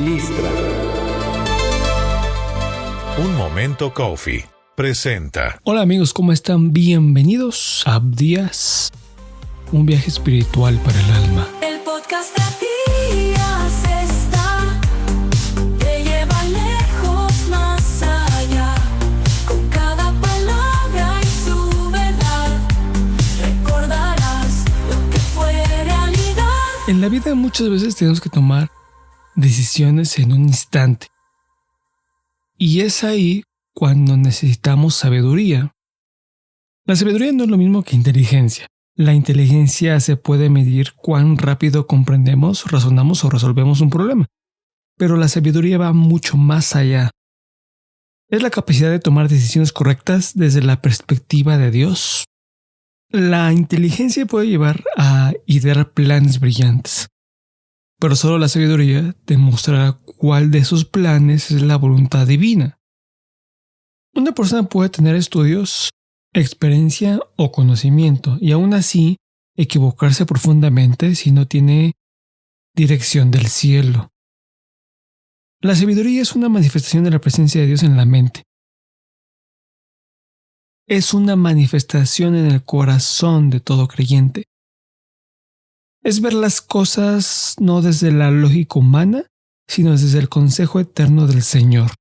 Listra. Un Momento Coffee presenta. Hola amigos, ¿cómo están? Bienvenidos a Días, un viaje espiritual para el alma. El podcast de Días está, te lleva lejos más allá, con cada palabra y su verdad, recordarás lo que fue realidad. En la vida muchas veces tenemos que tomar decisiones en un instante. Y es ahí cuando necesitamos sabiduría. La sabiduría no es lo mismo que inteligencia. La inteligencia se puede medir cuán rápido comprendemos, razonamos o resolvemos un problema. Pero la sabiduría va mucho más allá. Es la capacidad de tomar decisiones correctas desde la perspectiva de Dios. La inteligencia puede llevar a idear planes brillantes, pero solo la sabiduría demostrará cuál de esos planes es la voluntad divina. Una persona puede tener estudios, experiencia o conocimiento y aún así equivocarse profundamente si no tiene dirección del cielo. La sabiduría es una manifestación de la presencia de Dios en la mente. Es una manifestación en el corazón de todo creyente. Es ver las cosas no desde la lógica humana, sino desde el consejo eterno del Señor.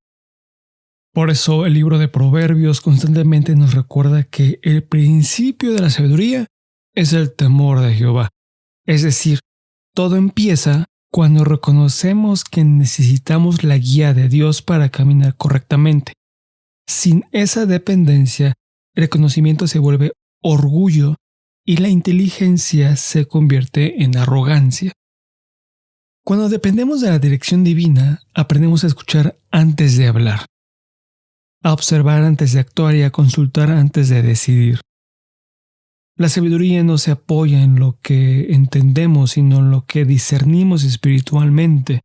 Por eso el libro de Proverbios constantemente nos recuerda que el principio de la sabiduría es el temor de Jehová. Es decir, todo empieza cuando reconocemos que necesitamos la guía de Dios para caminar correctamente. Sin esa dependencia, el conocimiento se vuelve orgullo y la inteligencia se convierte en arrogancia. Cuando dependemos de la dirección divina, aprendemos a escuchar antes de hablar, a observar antes de actuar y a consultar antes de decidir. La sabiduría no se apoya en lo que entendemos, sino en lo que discernimos espiritualmente.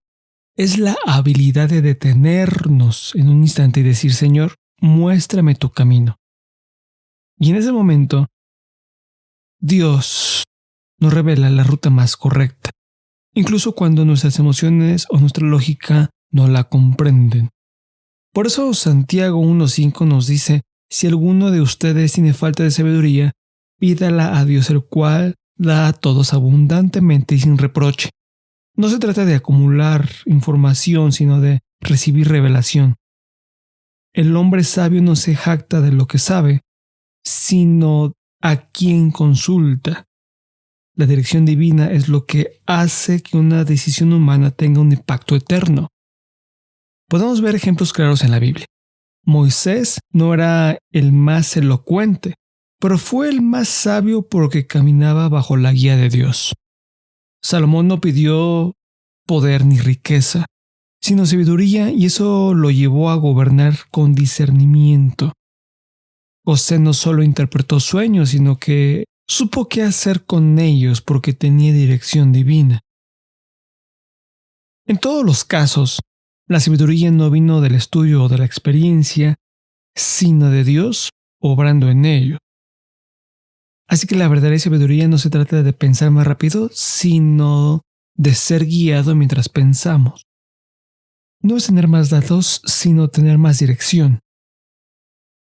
Es la habilidad de detenernos en un instante y decir, Señor, muéstrame tu camino. Y en ese momento, Dios nos revela la ruta más correcta, incluso cuando nuestras emociones o nuestra lógica no la comprenden. Por eso Santiago 1:5 nos dice, si alguno de ustedes tiene falta de sabiduría, pídala a Dios, el cual da a todos abundantemente y sin reproche. No se trata de acumular información, sino de recibir revelación. El hombre sabio no se jacta de lo que sabe, sino a quien consulta. La dirección divina es lo que hace que una decisión humana tenga un impacto eterno. Podemos ver ejemplos claros en la Biblia. Moisés no era el más elocuente, pero fue el más sabio porque caminaba bajo la guía de Dios. Salomón no pidió poder ni riqueza, sino sabiduría, y eso lo llevó a gobernar con discernimiento. José no solo interpretó sueños, sino que supo qué hacer con ellos porque tenía dirección divina. En todos los casos, la sabiduría no vino del estudio o de la experiencia, sino de Dios obrando en ello. Así que la verdadera sabiduría no se trata de pensar más rápido, sino de ser guiado mientras pensamos. No es tener más datos, sino tener más dirección.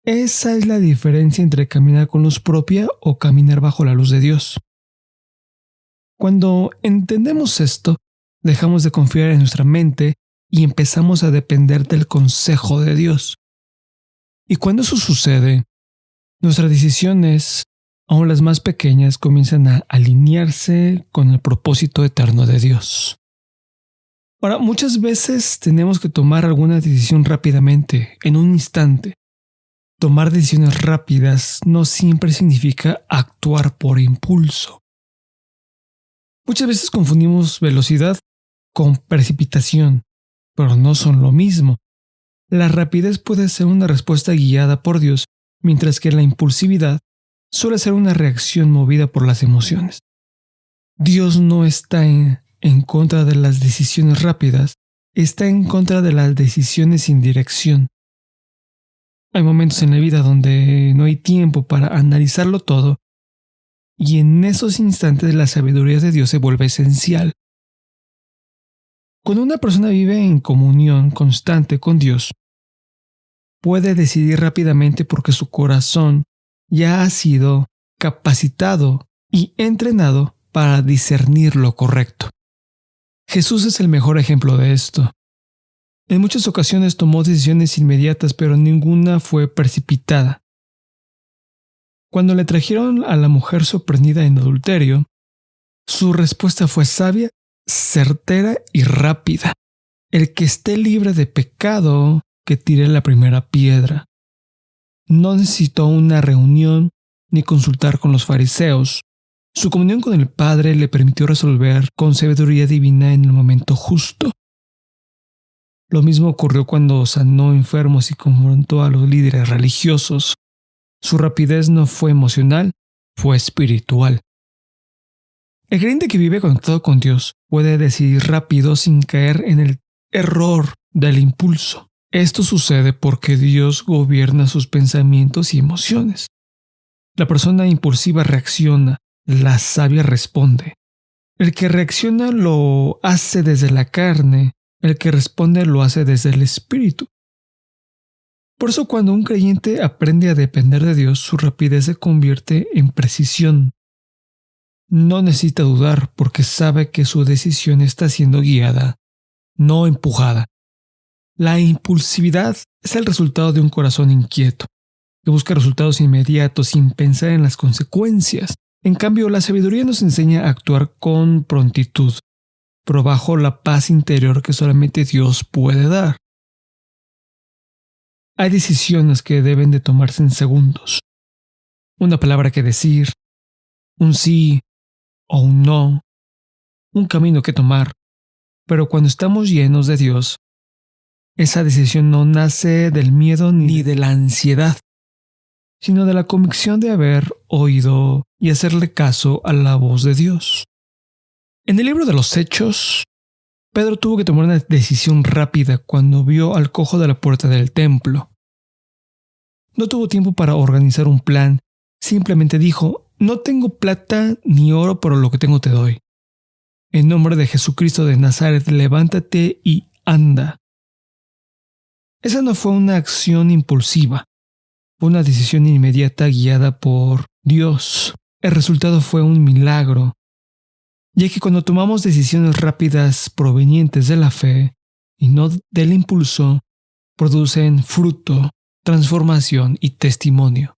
Esa es la diferencia entre caminar con luz propia o caminar bajo la luz de Dios. Cuando entendemos esto, dejamos de confiar en nuestra mente y empezamos a depender del consejo de Dios. Y cuando eso sucede, nuestras decisiones, aun las más pequeñas, comienzan a alinearse con el propósito eterno de Dios. Ahora, muchas veces tenemos que tomar alguna decisión rápidamente, en un instante. Tomar decisiones rápidas no siempre significa actuar por impulso. Muchas veces confundimos velocidad con precipitación, pero no son lo mismo. La rapidez puede ser una respuesta guiada por Dios, mientras que la impulsividad suele ser una reacción movida por las emociones. Dios no está en contra de las decisiones rápidas, está en contra de las decisiones sin dirección. Hay momentos en la vida donde no hay tiempo para analizarlo todo, y en esos instantes la sabiduría de Dios se vuelve esencial. Cuando una persona vive en comunión constante con Dios, puede decidir rápidamente porque su corazón ya ha sido capacitado y entrenado para discernir lo correcto. Jesús es el mejor ejemplo de esto. En muchas ocasiones tomó decisiones inmediatas, pero ninguna fue precipitada. Cuando le trajeron a la mujer sorprendida en adulterio, su respuesta fue sabia, certera y rápida. El que esté libre de pecado, que tire la primera piedra. No necesitó una reunión ni consultar con los fariseos. Su comunión con el Padre le permitió resolver con sabiduría divina en el momento justo. Lo mismo ocurrió cuando sanó enfermos y confrontó a los líderes religiosos. Su rapidez no fue emocional, fue espiritual. El creyente que vive conectado con Dios puede decidir rápido sin caer en el error del impulso. Esto sucede porque Dios gobierna sus pensamientos y emociones. La persona impulsiva reacciona, la sabia responde. El que reacciona lo hace desde la carne, el que responde lo hace desde el espíritu. Por eso cuando un creyente aprende a depender de Dios, su rapidez se convierte en precisión. No necesita dudar porque sabe que su decisión está siendo guiada, no empujada. La impulsividad es el resultado de un corazón inquieto, que busca resultados inmediatos sin pensar en las consecuencias. En cambio, la sabiduría nos enseña a actuar con prontitud, pero bajo la paz interior que solamente Dios puede dar. Hay decisiones que deben de tomarse en segundos. Una palabra que decir, un sí o un no, un camino que tomar. Pero cuando estamos llenos de Dios, esa decisión no nace del miedo ni de la ansiedad, sino de la convicción de haber oído y hacerle caso a la voz de Dios. En el libro de los Hechos, Pedro tuvo que tomar una decisión rápida cuando vio al cojo de la puerta del templo. No tuvo tiempo para organizar un plan, simplemente dijo, no tengo plata ni oro, pero lo que tengo te doy. En nombre de Jesucristo de Nazaret, levántate y anda. Esa no fue una acción impulsiva, fue una decisión inmediata guiada por Dios. El resultado fue un milagro, ya que cuando tomamos decisiones rápidas provenientes de la fe y no del impulso, producen fruto, transformación y testimonio.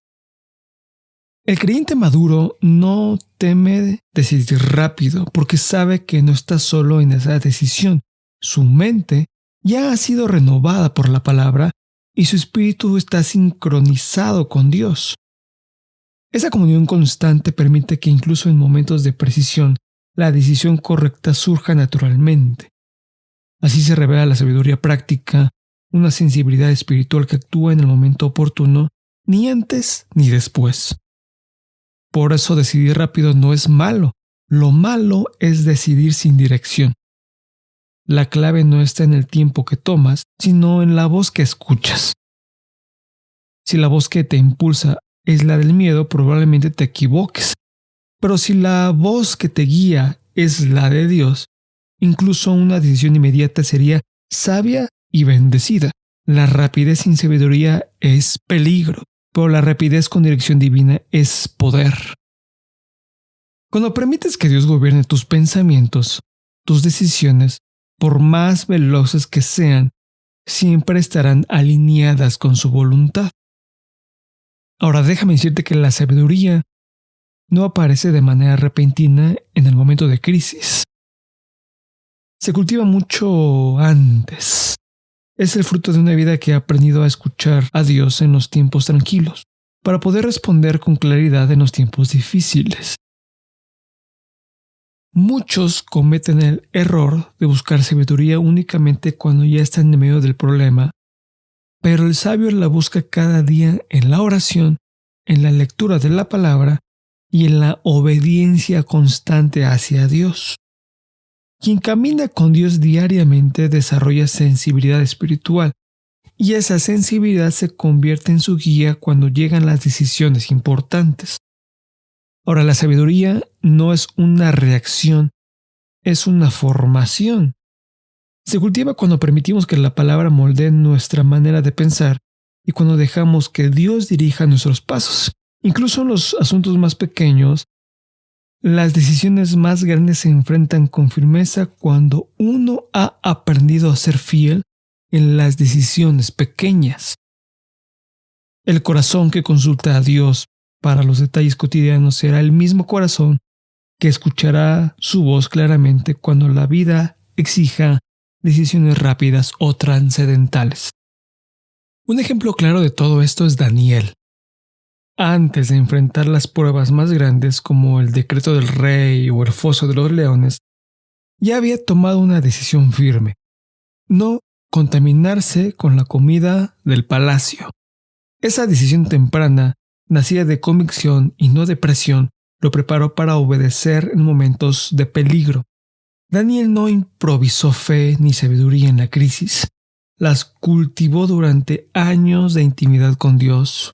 El creyente maduro no teme decidir rápido porque sabe que no está solo en esa decisión. Su mente ya ha sido renovada por la palabra y su espíritu está sincronizado con Dios. Esa comunión constante permite que incluso en momentos de precisión, la decisión correcta surja naturalmente. Así se revela la sabiduría práctica, una sensibilidad espiritual que actúa en el momento oportuno, ni antes ni después. Por eso decidir rápido no es malo. Lo malo es decidir sin dirección. La clave no está en el tiempo que tomas, sino en la voz que escuchas. Si la voz que te impulsa es la del miedo, probablemente te equivoques. Pero si la voz que te guía es la de Dios, incluso una decisión inmediata sería sabia y bendecida. La rapidez sin sabiduría es peligro, pero la rapidez con dirección divina es poder. Cuando permites que Dios gobierne tus pensamientos, tus decisiones, por más veloces que sean, siempre estarán alineadas con su voluntad. Ahora déjame decirte que la sabiduría no aparece de manera repentina en el momento de crisis. Se cultiva mucho antes. Es el fruto de una vida que ha aprendido a escuchar a Dios en los tiempos tranquilos, para poder responder con claridad en los tiempos difíciles. Muchos cometen el error de buscar sabiduría únicamente cuando ya están en medio del problema, pero el sabio la busca cada día en la oración, en la lectura de la palabra y en la obediencia constante hacia Dios. Quien camina con Dios diariamente desarrolla sensibilidad espiritual, y esa sensibilidad se convierte en su guía cuando llegan las decisiones importantes. Ahora, la sabiduría no es una reacción, es una formación. Se cultiva cuando permitimos que la palabra moldee nuestra manera de pensar y cuando dejamos que Dios dirija nuestros pasos. Incluso en los asuntos más pequeños, las decisiones más grandes se enfrentan con firmeza cuando uno ha aprendido a ser fiel en las decisiones pequeñas. El corazón que consulta a Dios para los detalles cotidianos será el mismo corazón que escuchará su voz claramente cuando la vida exija decisiones rápidas o trascendentales. Un ejemplo claro de todo esto es Daniel. Antes de enfrentar las pruebas más grandes como el decreto del rey o el foso de los leones, ya había tomado una decisión firme: no contaminarse con la comida del palacio. Esa decisión temprana, nacida de convicción y no de presión, lo preparó para obedecer en momentos de peligro. Daniel no improvisó fe ni sabiduría en la crisis. Las cultivó durante años de intimidad con Dios.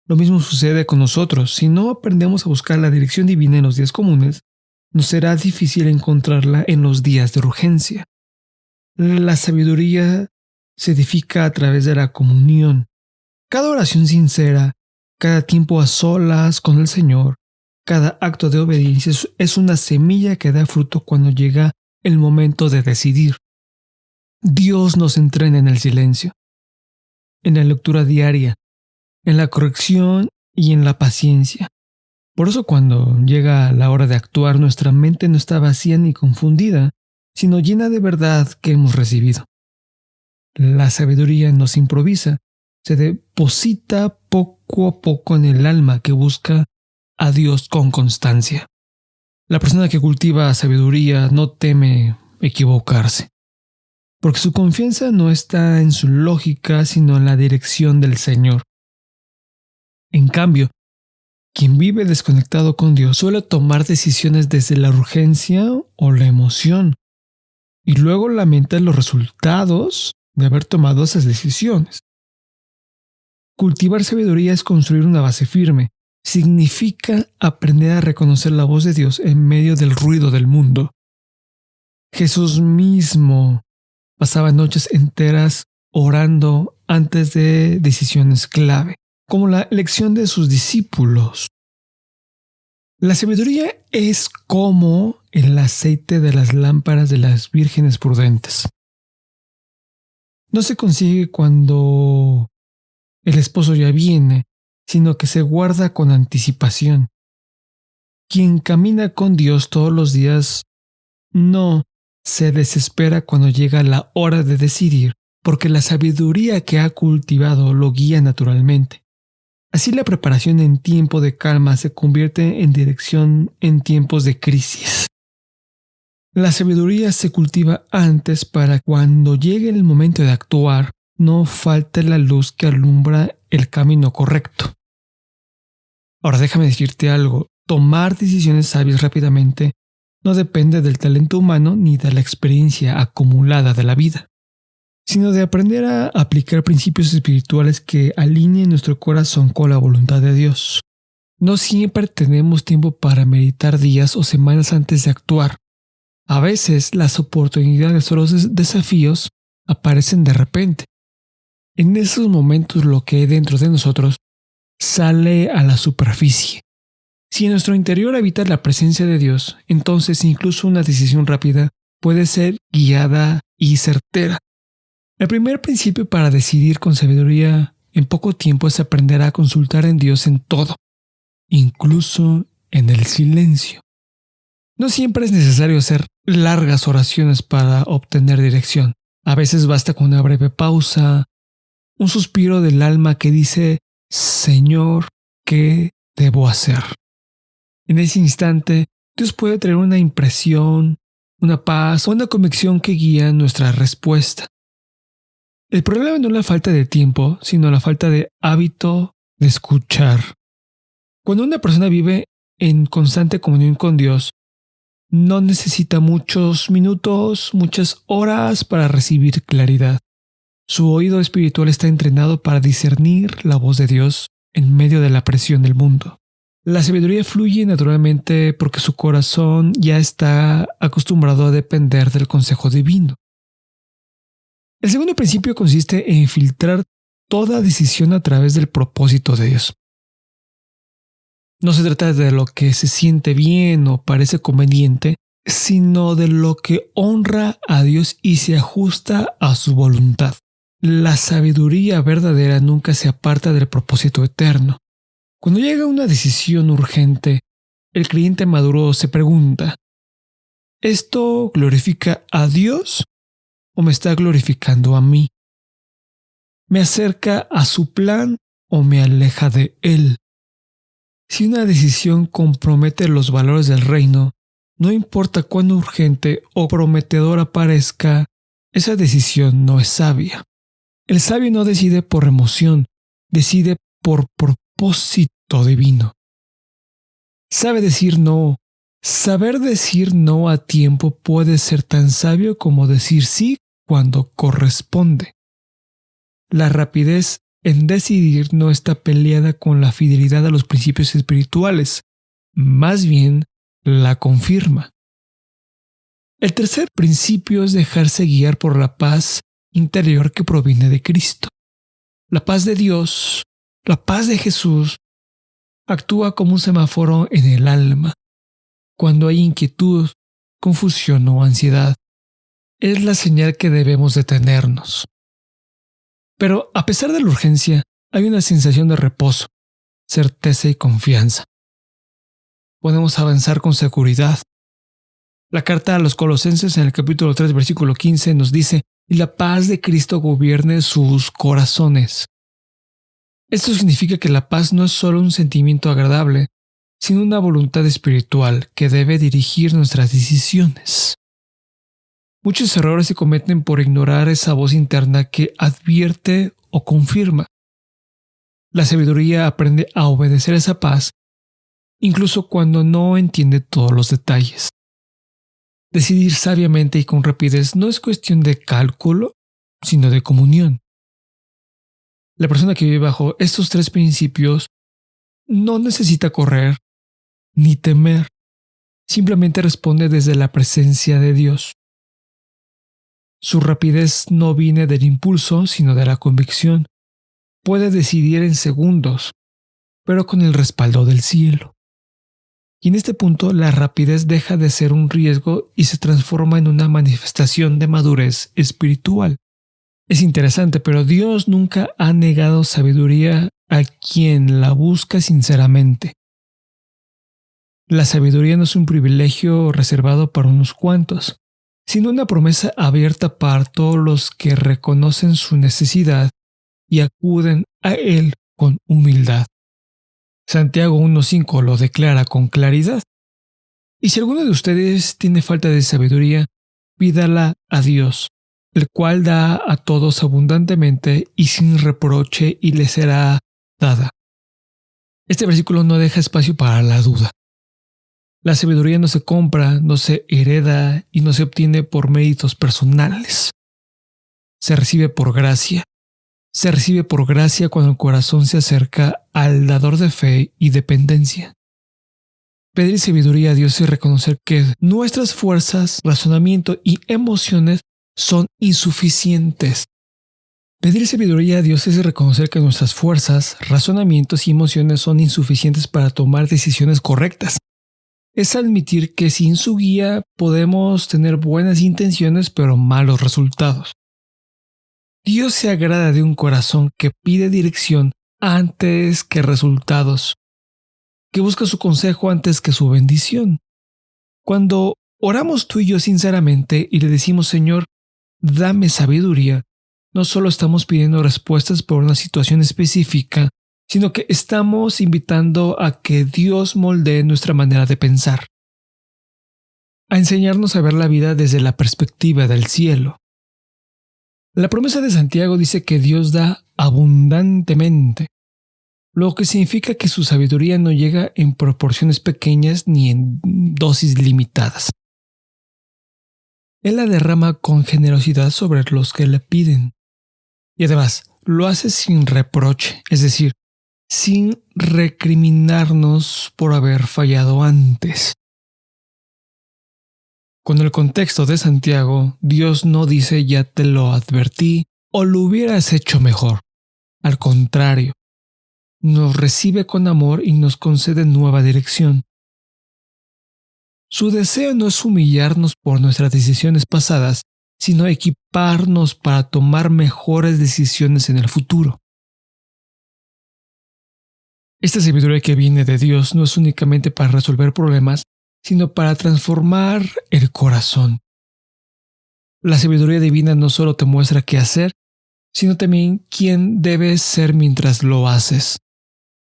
Lo mismo sucede con nosotros. Si no aprendemos a buscar la dirección divina en los días comunes, nos será difícil encontrarla en los días de urgencia. La sabiduría se edifica a través de la comunión. Cada oración sincera, cada tiempo a solas con el Señor, cada acto de obediencia es una semilla que da fruto cuando llega el momento de decidir. Dios nos entrena en el silencio, en la lectura diaria, en la corrección y en la paciencia. Por eso cuando llega la hora de actuar, nuestra mente no está vacía ni confundida, sino llena de verdad que hemos recibido. La sabiduría no se improvisa, se deposita poco a poco en el alma que busca a Dios con constancia. La persona que cultiva sabiduría no teme equivocarse, porque su confianza no está en su lógica, sino en la dirección del Señor. En cambio, quien vive desconectado con Dios suele tomar decisiones desde la urgencia o la emoción, y luego lamenta los resultados de haber tomado esas decisiones. Cultivar sabiduría es construir una base firme. Significa aprender a reconocer la voz de Dios en medio del ruido del mundo. Jesús mismo pasaba noches enteras orando antes de decisiones clave, como la elección de sus discípulos. La sabiduría es como el aceite de las lámparas de las vírgenes prudentes. No se consigue cuando el esposo ya viene, sino que se guarda con anticipación. Quien camina con Dios todos los días no se desespera cuando llega la hora de decidir, porque la sabiduría que ha cultivado lo guía naturalmente. Así la preparación en tiempo de calma se convierte en dirección en tiempos de crisis. La sabiduría se cultiva antes para cuando llegue el momento de actuar, no falte la luz que alumbra el camino correcto. Ahora déjame decirte algo, tomar decisiones sabias rápidamente no depende del talento humano ni de la experiencia acumulada de la vida, sino de aprender a aplicar principios espirituales que alineen nuestro corazón con la voluntad de Dios. No siempre tenemos tiempo para meditar días o semanas antes de actuar. A veces las oportunidades o los desafíos aparecen de repente. En esos momentos lo que hay dentro de nosotros sale a la superficie. Si en nuestro interior habita la presencia de Dios, entonces incluso una decisión rápida puede ser guiada y certera. El primer principio para decidir con sabiduría en poco tiempo es aprender a consultar en Dios en todo, incluso en el silencio. No siempre es necesario hacer largas oraciones para obtener dirección. A veces basta con una breve pausa, un suspiro del alma que dice: Señor, ¿qué debo hacer? En ese instante, Dios puede traer una impresión, una paz o una convicción que guía nuestra respuesta. El problema no es la falta de tiempo, sino la falta de hábito de escuchar. Cuando una persona vive en constante comunión con Dios, no necesita muchos minutos, muchas horas para recibir claridad. Su oído espiritual está entrenado para discernir la voz de Dios en medio de la presión del mundo. La sabiduría fluye naturalmente porque su corazón ya está acostumbrado a depender del consejo divino. El segundo principio consiste en filtrar toda decisión a través del propósito de Dios. No se trata de lo que se siente bien o parece conveniente, sino de lo que honra a Dios y se ajusta a su voluntad. La sabiduría verdadera nunca se aparta del propósito eterno. Cuando llega una decisión urgente, el creyente maduro se pregunta: ¿esto glorifica a Dios o me está glorificando a mí? ¿Me acerca a su plan o me aleja de él? Si una decisión compromete los valores del reino, no importa cuán urgente o prometedora parezca, esa decisión no es sabia. El sabio no decide por emoción, decide por propósito divino. Sabe decir no. Saber decir no a tiempo puede ser tan sabio como decir sí cuando corresponde. La rapidez en decidir no está peleada con la fidelidad a los principios espirituales, más bien la confirma. El tercer principio es dejarse guiar por la paz interior que proviene de Cristo. La paz de Dios, la paz de Jesús, actúa como un semáforo en el alma. Cuando hay inquietud, confusión o ansiedad, es la señal que debemos detenernos. Pero a pesar de la urgencia, hay una sensación de reposo, certeza y confianza. Podemos avanzar con seguridad. La carta a los Colosenses en el capítulo 3, versículo 15 nos dice: «Y la paz de Cristo gobierne sus corazones». Esto significa que la paz no es solo un sentimiento agradable, sino una voluntad espiritual que debe dirigir nuestras decisiones. Muchos errores se cometen por ignorar esa voz interna que advierte o confirma. La sabiduría aprende a obedecer esa paz, incluso cuando no entiende todos los detalles. Decidir sabiamente y con rapidez no es cuestión de cálculo, sino de comunión. La persona que vive bajo estos tres principios no necesita correr ni temer, simplemente responde desde la presencia de Dios. Su rapidez no viene del impulso, sino de la convicción. Puede decidir en segundos, pero con el respaldo del cielo. Y en este punto la rapidez deja de ser un riesgo y se transforma en una manifestación de madurez espiritual. Es interesante, pero Dios nunca ha negado sabiduría a quien la busca sinceramente. La sabiduría no es un privilegio reservado para unos cuantos, sino una promesa abierta para todos los que reconocen su necesidad y acuden a Él con humildad. Santiago 1.5 lo declara con claridad. Y si alguno de ustedes tiene falta de sabiduría, pídala a Dios, el cual da a todos abundantemente y sin reproche, y le será dada. Este versículo no deja espacio para la duda. La sabiduría no se compra, no se hereda y no se obtiene por méritos personales. Se recibe por gracia. Se recibe por gracia cuando el corazón se acerca al dador de fe y dependencia. Pedir sabiduría a Dios es reconocer que nuestras fuerzas, razonamiento y emociones son insuficientes. Pedir sabiduría a Dios es reconocer que nuestras fuerzas, razonamientos y emociones son insuficientes para tomar decisiones correctas. Es admitir que sin su guía podemos tener buenas intenciones pero malos resultados. Dios se agrada de un corazón que pide dirección antes que resultados, que busca su consejo antes que su bendición. Cuando oramos tú y yo sinceramente y le decimos: Señor, dame sabiduría, no solo estamos pidiendo respuestas por una situación específica, sino que estamos invitando a que Dios moldee nuestra manera de pensar, a enseñarnos a ver la vida desde la perspectiva del cielo. La promesa de Santiago dice que Dios da abundantemente, lo que significa que su sabiduría no llega en proporciones pequeñas ni en dosis limitadas. Él la derrama con generosidad sobre los que le piden. Y además, lo hace sin reproche, es decir, sin recriminarnos por haber fallado antes. Con el contexto de Santiago, Dios no dice ya te lo advertí o lo hubieras hecho mejor. Al contrario, nos recibe con amor y nos concede nueva dirección. Su deseo no es humillarnos por nuestras decisiones pasadas, sino equiparnos para tomar mejores decisiones en el futuro. Esta sabiduría que viene de Dios no es únicamente para resolver problemas, sino para transformar el corazón. La sabiduría divina no solo te muestra qué hacer, sino también quién debes ser mientras lo haces.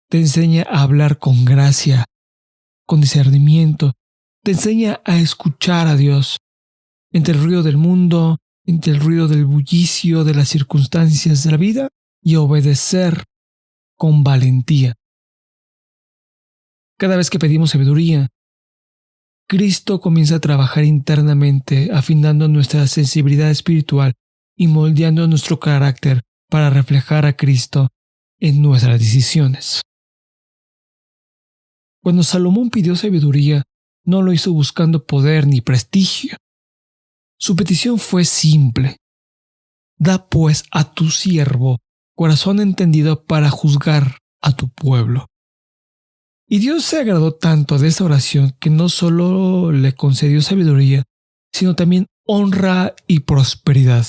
Te enseña a hablar con gracia, con discernimiento, te enseña a escuchar a Dios. Entre el ruido del mundo, entre el ruido del bullicio de las circunstancias de la vida, y obedecer con valentía. Cada vez que pedimos sabiduría, Cristo comienza a trabajar internamente, afinando nuestra sensibilidad espiritual y moldeando nuestro carácter para reflejar a Cristo en nuestras decisiones. Cuando Salomón pidió sabiduría, no lo hizo buscando poder ni prestigio. Su petición fue simple: da pues a tu siervo corazón entendido para juzgar a tu pueblo. Y Dios se agradó tanto de esta oración que no solo le concedió sabiduría, sino también honra y prosperidad.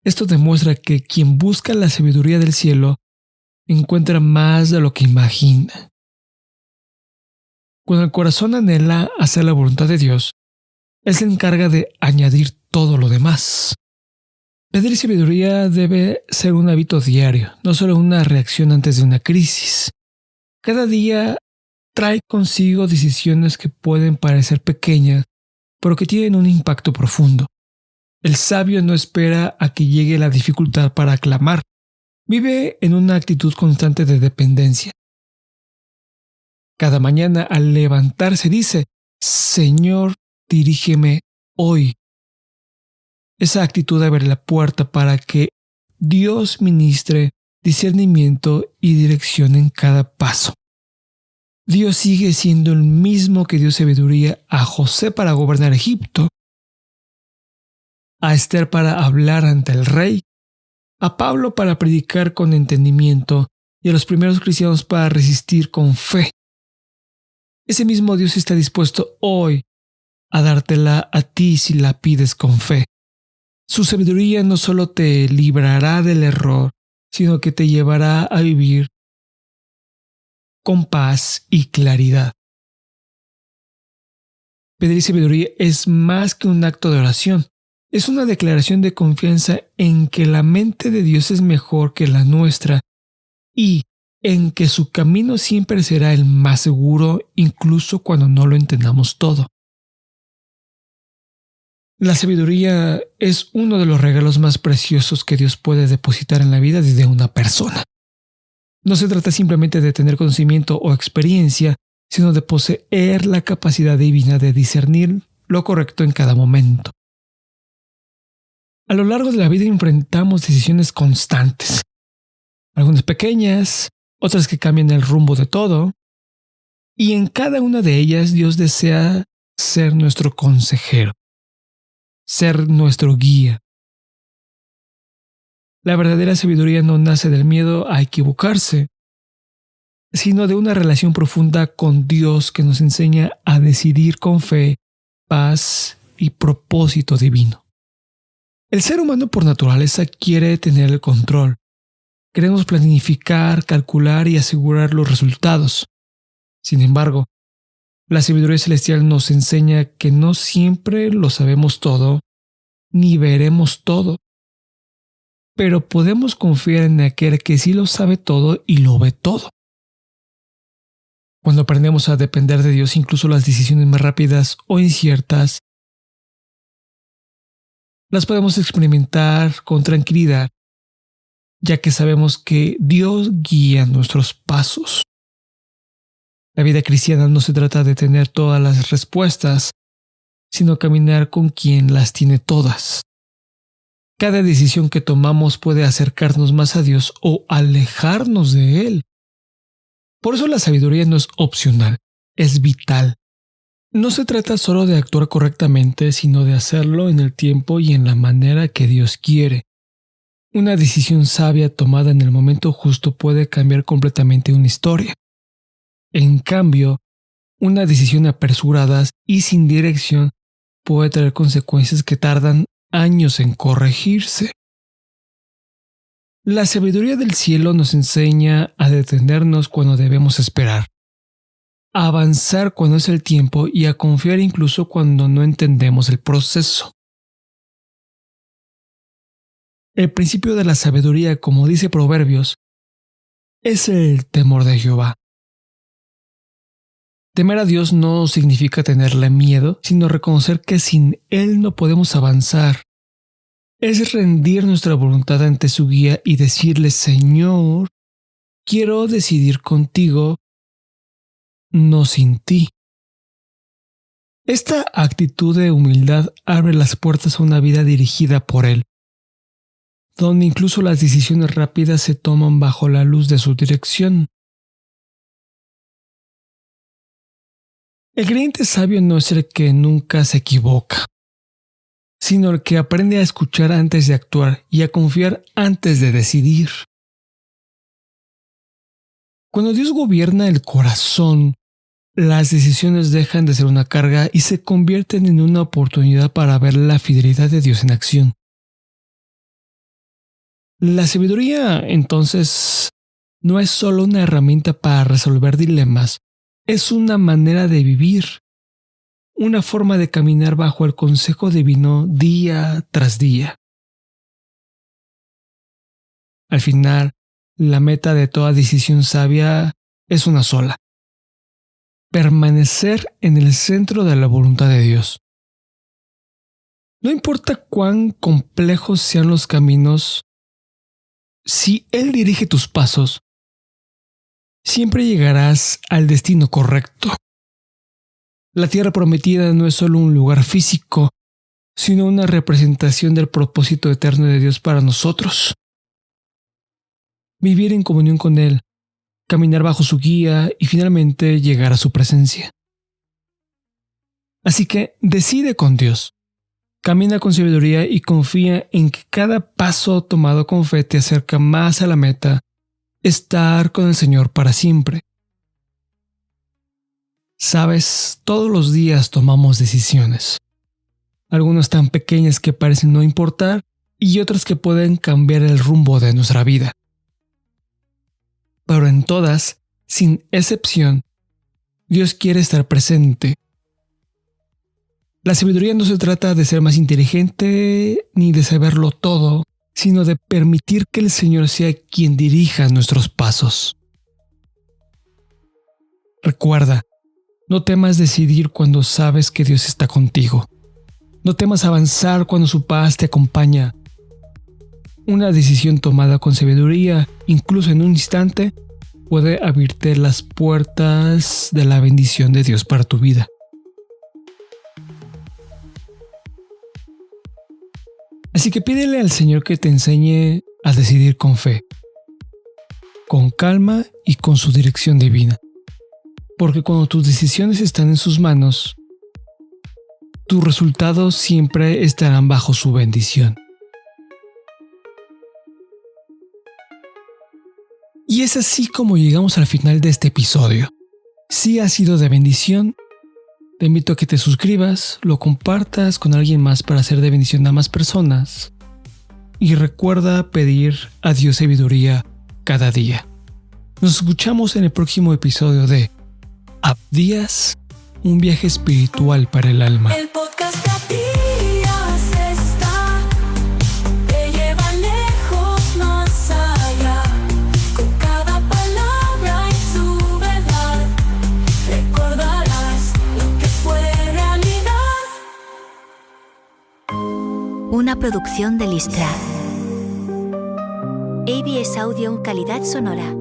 Esto demuestra que quien busca la sabiduría del cielo encuentra más de lo que imagina. Cuando el corazón anhela hacer la voluntad de Dios, Él se encarga de añadir todo lo demás. Pedir sabiduría debe ser un hábito diario, no solo una reacción antes de una crisis. Cada día trae consigo decisiones que pueden parecer pequeñas, pero que tienen un impacto profundo. El sabio no espera a que llegue la dificultad para clamar. Vive en una actitud constante de dependencia. Cada mañana al levantarse dice: Señor, dirígeme hoy. Esa actitud abre la puerta para que Dios ministre discernimiento y dirección en cada paso. Dios sigue siendo el mismo que dio sabiduría a José para gobernar Egipto, a Esther para hablar ante el rey, a Pablo para predicar con entendimiento y a los primeros cristianos para resistir con fe. Ese mismo Dios está dispuesto hoy a dártela a ti si la pides con fe. Su sabiduría no solo te librará del error, sino que te llevará a vivir con paz y claridad. Pedir sabiduría es más que un acto de oración. Es una declaración de confianza en que la mente de Dios es mejor que la nuestra y en que su camino siempre será el más seguro, incluso cuando no lo entendamos todo. La sabiduría es uno de los regalos más preciosos que Dios puede depositar en la vida de una persona. No se trata simplemente de tener conocimiento o experiencia, sino de poseer la capacidad divina de discernir lo correcto en cada momento. A lo largo de la vida enfrentamos decisiones constantes, algunas pequeñas, otras que cambian el rumbo de todo, y en cada una de ellas Dios desea ser nuestro consejero, ser nuestro guía. La verdadera sabiduría no nace del miedo a equivocarse, sino de una relación profunda con Dios que nos enseña a decidir con fe, paz y propósito divino. El ser humano por naturaleza quiere tener el control. Queremos planificar, calcular y asegurar los resultados. Sin embargo, la sabiduría celestial nos enseña que no siempre lo sabemos todo, ni veremos todo. Pero podemos confiar en aquel que sí lo sabe todo y lo ve todo. Cuando aprendemos a depender de Dios, incluso las decisiones más rápidas o inciertas las podemos experimentar con tranquilidad, ya que sabemos que Dios guía nuestros pasos. La vida cristiana no se trata de tener todas las respuestas, sino caminar con quien las tiene todas. Cada decisión que tomamos puede acercarnos más a Dios o alejarnos de Él. Por eso la sabiduría no es opcional, es vital. No se trata solo de actuar correctamente, sino de hacerlo en el tiempo y en la manera que Dios quiere. Una decisión sabia tomada en el momento justo puede cambiar completamente una historia. En cambio, una decisión apresurada y sin dirección puede traer consecuencias que tardan años en corregirse. La sabiduría del cielo nos enseña a detenernos cuando debemos esperar, a avanzar cuando es el tiempo y a confiar incluso cuando no entendemos el proceso. El principio de la sabiduría, como dice Proverbios, es el temor de Jehová. Temer a Dios no significa tenerle miedo, sino reconocer que sin Él no podemos avanzar. Es rendir nuestra voluntad ante su guía y decirle: Señor, quiero decidir contigo, no sin ti. Esta actitud de humildad abre las puertas a una vida dirigida por Él, donde incluso las decisiones rápidas se toman bajo la luz de su dirección. El creyente sabio no es el que nunca se equivoca, sino el que aprende a escuchar antes de actuar y a confiar antes de decidir. Cuando Dios gobierna el corazón, las decisiones dejan de ser una carga y se convierten en una oportunidad para ver la fidelidad de Dios en acción. La sabiduría, entonces, no es solo una herramienta para resolver dilemas, es una manera de vivir, una forma de caminar bajo el consejo divino día tras día. Al final, la meta de toda decisión sabia es una sola: permanecer en el centro de la voluntad de Dios. No importa cuán complejos sean los caminos, si Él dirige tus pasos, siempre llegarás al destino correcto. La tierra prometida no es solo un lugar físico, sino una representación del propósito eterno de Dios para nosotros. Vivir en comunión con Él, caminar bajo su guía y finalmente llegar a su presencia. Así que decide con Dios, camina con sabiduría y confía en que cada paso tomado con fe te acerca más a la meta: estar con el Señor para siempre. Sabes, todos los días tomamos decisiones, algunas tan pequeñas que parecen no importar y otras que pueden cambiar el rumbo de nuestra vida. Pero en todas, sin excepción, Dios quiere estar presente. La sabiduría no se trata de ser más inteligente ni de saberlo todo, sino de permitir que el Señor sea quien dirija nuestros pasos. Recuerda, no temas decidir cuando sabes que Dios está contigo. No temas avanzar cuando su paz te acompaña. Una decisión tomada con sabiduría, incluso en un instante, puede abrirte las puertas de la bendición de Dios para tu vida. Así que pídele al Señor que te enseñe a decidir con fe, con calma y con su dirección divina. Porque cuando tus decisiones están en sus manos, tus resultados siempre estarán bajo su bendición. Y es así como llegamos al final de este episodio. Si ha sido de bendición, te invito a que te suscribas, lo compartas con alguien más para ser de bendición a más personas. Y recuerda pedir a Dios sabiduría cada día. Nos escuchamos en el próximo episodio de Abdías, un viaje espiritual para el alma. El podcast de Abdías está, te lleva lejos más allá, con cada palabra y su verdad, recordarás lo que fue realidad. Una producción de Listra. ABS Audio Calidad Sonora.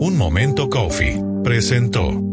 Un Momento Coffee presentó.